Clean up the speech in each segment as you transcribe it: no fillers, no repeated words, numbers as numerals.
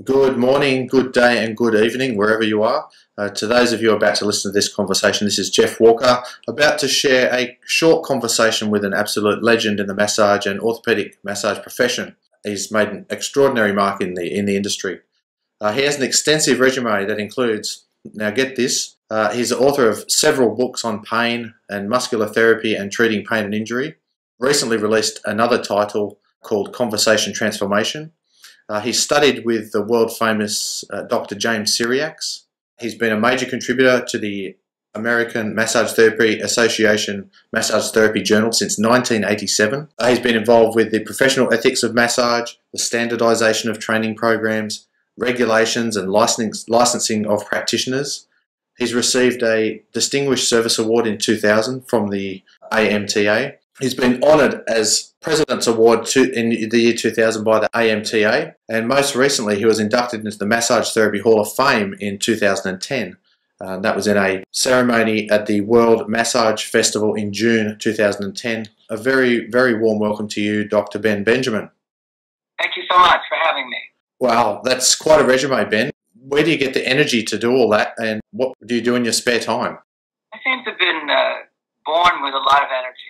Good morning, good day, and good evening, wherever you are. To those of you about to listen to this conversation, this is Jeff Walker, about to share a short conversation with an absolute legend in the massage and orthopedic massage profession. He's made an extraordinary mark in the industry. He has an extensive resume that includes, now get this, he's the author of several books on pain and muscular therapy and treating pain and injury. Recently released another title called Conversation Transformation. He studied with the world famous Dr. James Syriacs. He's been a major contributor to the American Massage Therapy Association Massage Therapy Journal since 1987. He's been involved with the professional ethics of massage, the standardization of training programs, regulations and licensing of practitioners. He's received a Distinguished Service Award in 2000 from the AMTA. He's been honoured as President's Award in the year 2000 by the AMTA, and most recently he was inducted into the Massage Therapy Hall of Fame in 2010. That was in a ceremony at the World Massage Festival in June 2010. A very, very warm welcome to you, Dr. Ben Benjamin. Thank you so much for having me. Wow, that's quite a resume, Ben. Where do you get the energy to do all that, and what do you do in your spare time? I seem to have been born with a lot of energy.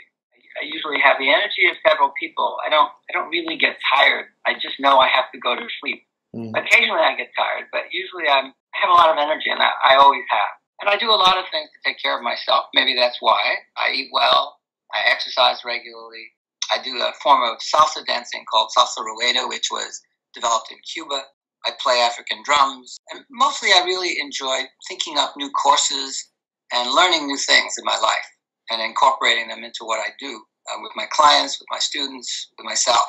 I usually have the energy of several people. I don't really get tired. I just know I have to go to sleep. Occasionally I get tired, but usually I have a lot of energy, and I always have. And I do a lot of things to take care of myself. Maybe that's why. I eat well. I exercise regularly. I do a form of salsa dancing called Salsa Dancing, which was developed in Cuba. I play African drums. And mostly I really enjoy thinking up new courses and learning new things in my life and incorporating them into what I do with my clients, with my students, with myself.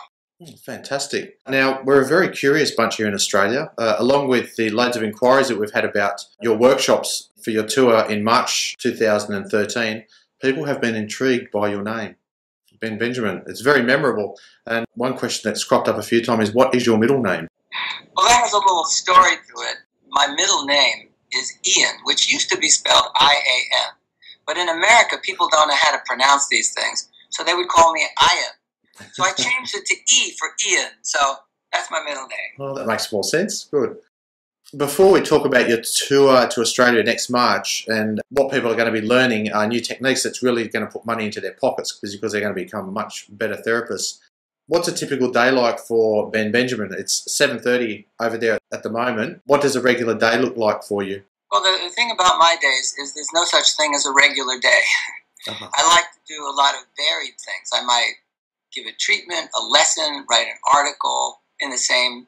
Fantastic. Now, we're a very curious bunch here in Australia, along with the loads of inquiries that we've had about your workshops for your tour in March 2013. People have been intrigued by your name, Ben Benjamin. It's very memorable. And one question that's cropped up a few times is, what is your middle name? Well, that has a little story to it. My middle name is Ian, which used to be spelled I-A-N. But in America, people don't know how to pronounce these things, so they would call me Ian. So I changed it to E for Ian, so that's my middle name. Well, that makes more sense. Good. Before we talk about your tour to Australia next March and what people are going to be learning are new techniques that's really going to put money into their pockets because they're going to become much better therapists, what's a typical day like for Ben Benjamin? It's 7:30 over there at the moment. What does a regular day look like for you? Well, the thing about my days is there's no such thing as a regular day. I like to do a lot of varied things. I might give a treatment, a lesson, write an article in the same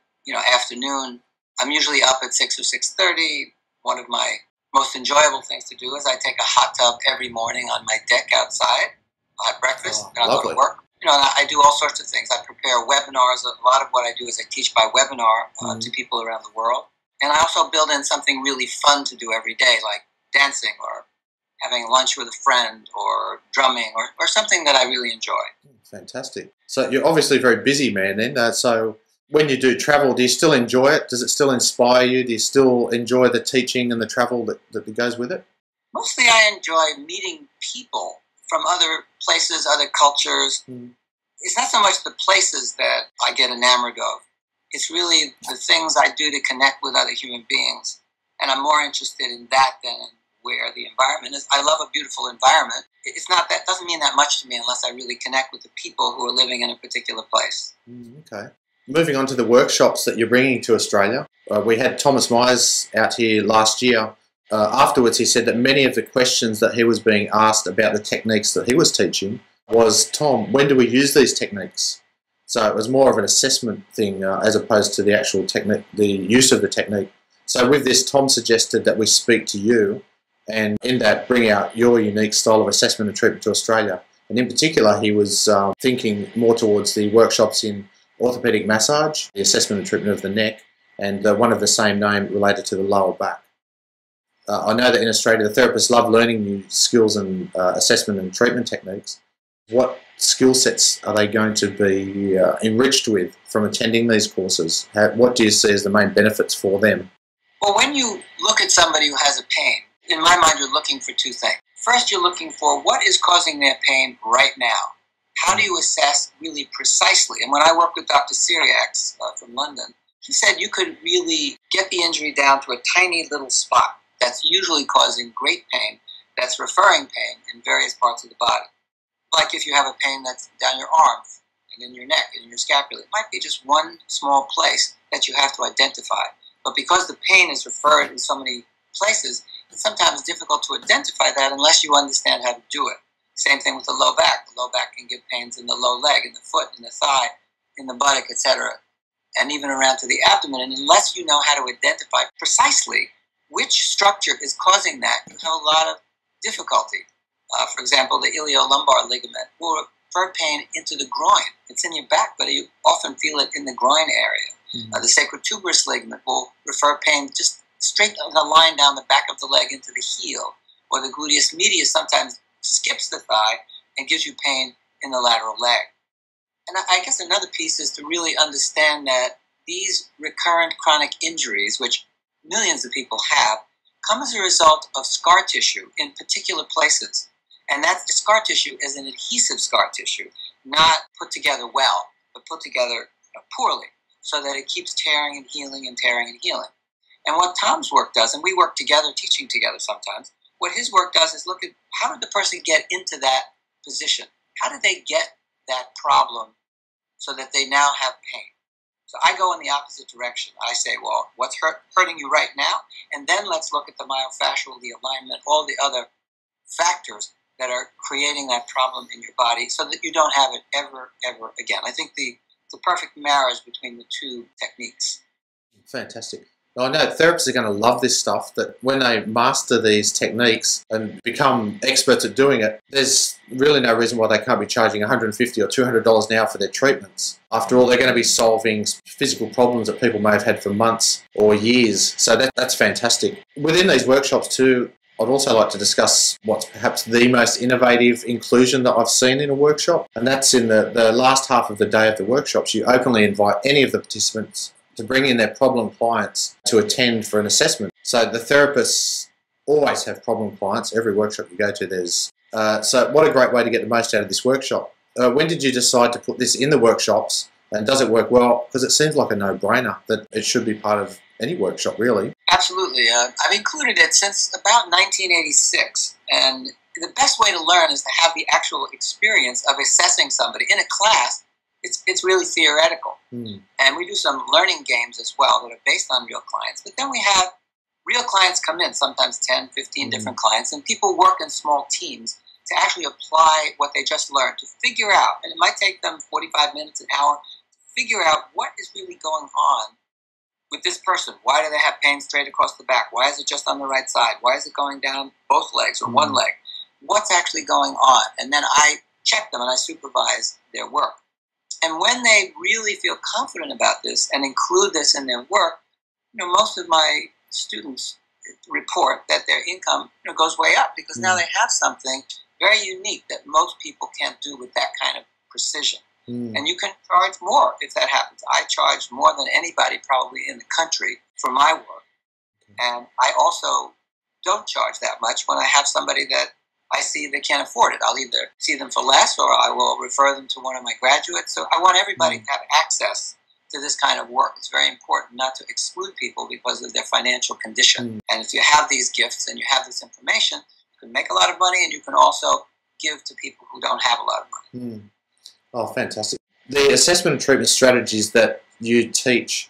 afternoon. I'm usually up at 6 or 6:30. One of my most enjoyable things to do is I take a hot tub every morning on my deck outside. I have breakfast, and I go to work. I do all sorts of things. I prepare webinars. A lot of what I do is I teach by webinar to people around the world. And I also build in something really fun to do every day, like dancing or having lunch with a friend or drumming or something that I really enjoy. Fantastic. So you're obviously a very busy man then. So when you do travel, do you still enjoy it? Does it still inspire you? Do you still enjoy the teaching and the travel that goes with it? Mostly I enjoy meeting people from other places, other cultures. It's not so much the places that I get enamored of. It's really the things I do to connect with other human beings. And I'm more interested in that than where the environment is. I love a beautiful environment. It's not that doesn't mean that much to me unless I really connect with the people who are living in a particular place. Okay. Moving on to the workshops that you're bringing to Australia. We had Thomas Myers out here last year. Afterwards, he said that many of the questions that he was being asked about the techniques that he was teaching was, Tom, when do we use these techniques? So it was more of an assessment thing as opposed to the actual technique, the use of the technique. So with this, Tom suggested that we speak to you and in that bring out your unique style of assessment and treatment to Australia. And in particular, he was thinking more towards the workshops in orthopedic massage, the assessment and treatment of the neck, and one of the same name related to the lower back. I know that in Australia, the therapists love learning new skills and assessment and treatment techniques. What skill sets are they going to be enriched with from attending these courses? What do you see as the main benefits for them? Well, when you look at somebody who has a pain, in my mind, you're looking for two things. First, you're looking for what is causing their pain right now. How do you assess really precisely? And when I work with Dr. Syriacs from London, he said you could really get the injury down to a tiny little spot that's usually causing great pain, that's referring pain in various parts of the body. Like if you have a pain that's down your arm and in your neck and in your scapula, it might be just one small place that you have to identify. But because the pain is referred in so many places, it's sometimes difficult to identify that unless you understand how to do it. Same thing with the low back. The low back can give pains in the low leg, in the foot, in the thigh, in the buttock, etc., and even around to the abdomen. And unless you know how to identify precisely which structure is causing that, you have a lot of difficulty. For example, the iliolumbar ligament will refer pain into the groin. It's in your back, but you often feel it in the groin area. The sacrotuberous ligament will refer pain just straight on the line down the back of the leg into the heel. Or the gluteus medius sometimes skips the thigh and gives you pain in the lateral leg. And I guess another piece is to really understand that these recurrent chronic injuries, which millions of people have, come as a result of scar tissue in particular places. And that scar tissue is an adhesive scar tissue, not put together well, but put together poorly, so that it keeps tearing and healing and tearing and healing. And what Tom's work does, and we work together, teaching together sometimes, what his work does is look at how did the person get into that position? How did they get that problem so that they now have pain? So I go in the opposite direction. I say, well, what's hurting you right now? And then let's look at the myofascial, the alignment, all the other factors that are creating that problem in your body so that you don't have it ever, ever again. I think the perfect marriage between the two techniques. Fantastic. I know therapists are going to love this stuff, that when they master these techniques and become experts at doing it, there's really no reason why they can't be charging $150 or $200 an hour for their treatments. After all, they're going to be solving physical problems that people may have had for months or years. So that's fantastic. Within these workshops too, I'd also like to discuss what's perhaps the most innovative inclusion that I've seen in a workshop. And that's in the last half of the day of the workshops. You openly invite any of the participants to bring in their problem clients to attend for an assessment. So the therapists always have problem clients. Every workshop you go to, there's... So what a great way to get the most out of this workshop. When did you decide to put this in the workshops, and does it work well? Because it seems like a no-brainer that it should be part of any workshop, really. Absolutely. I've included it since about 1986, and the best way to learn is to have the actual experience of assessing somebody. In a class, it's really theoretical. And we do some learning games as well that are based on real clients. But then we have real clients come in, sometimes 10, 15 different clients, and people work in small teams to actually apply what they just learned, to figure out, and it might take them 45 minutes, an hour, to figure out what is really going on with this person. Why do they have pain straight across the back? Why is it just on the right side? Why is it going down both legs or one leg? What's actually going on? And then I check them and I supervise their work. And when they really feel confident about this and include this in their work, most of my students report that their income goes way up because now they have something very unique that most people can't do with that kind of precision. And you can charge more if that happens. I charge more than anybody probably in the country for my work. And I also don't charge that much when I have somebody that I see they can't afford it. I'll either see them for less or I will refer them to one of my graduates. So I want everybody to have access to this kind of work. It's very important not to exclude people because of their financial condition. And if you have these gifts and you have this information, you can make a lot of money and you can also give to people who don't have a lot of money. Oh, fantastic. The assessment and treatment strategies that you teach,